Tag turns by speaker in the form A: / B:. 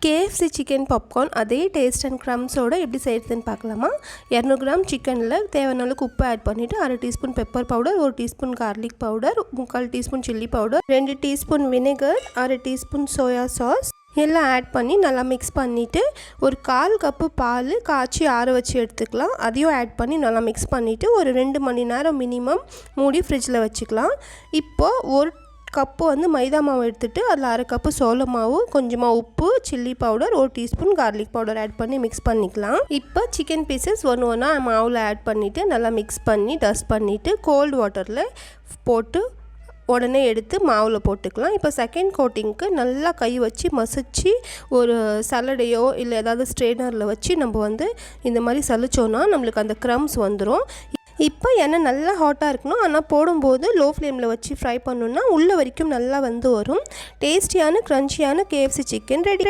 A: KFC chicken popcorn அதே taste and க்ரம்ஸோடு எப்படி செய்கிறதுன்னு பார்க்கலாமா. 200 கிராம் சிக்கனில் தேவையான அளவுக்கு உப்பு ஆட் பண்ணிவிட்டு 1/2 teaspoon pepper powder, 1 teaspoon garlic powder, 3/4 teaspoon chilli powder, 2 teaspoon vinegar, 1/2 teaspoon soya sauce எல்லாம் ஆட் பண்ணி நல்லா மிக்ஸ் பண்ணிவிட்டு ஒரு 1/4 கப்பு பால் காய்ச்சி ஆற வச்சு எடுத்துக்கலாம். அதையும் ஆட் பண்ணி நல்லா மிக்ஸ் பண்ணிவிட்டு ஒரு 2 மணி நேரம் மினிமம் மூடி ஃப்ரிட்ஜில் வச்சுக்கலாம். இப்போது ஒரு கப்பு மைதா மாவு எடுத்துகிட்டு அதில் 1/2 கப்பு சோள மாவு, கொஞ்சமாக உப்பு, chilli powder, 1 teaspoon garlic powder add பண்ணி மிக்ஸ் பண்ணிக்கலாம். இப்போ சிக்கன் பீசஸ் ஒன்று மாவில் ஆட் பண்ணிவிட்டு நல்லா மிக்ஸ் பண்ணி டஸ்ட் பண்ணிவிட்டு கோல்டு வாட்டரில் போட்டு உடனே எடுத்து மாவில் போட்டுக்கலாம். இப்போ செகண்ட் கோட்டிங்க்கு நல்லா கை வச்சு மசிச்சு ஒரு சலடையோ இல்லை ஏதாவது ஸ்ட்ரெயினரில் வச்சு நம்ம இந்த மாதிரி சலிச்சோன்னா நம்மளுக்கு அந்த க்ரம்ஸ் வந்துடும். இப்போ எண்ணெய் நல்லா ஹாட்டாக இருக்கணும், ஆனால் போடும்போது லோ ஃப்ளேமில் வச்சு ஃப்ரை பண்ணணுன்னா உள்ளே வரைக்கும் நல்லா வரும். டேஸ்டியான க்ரன்ச்சியான KFC சிக்கன் ரெடி.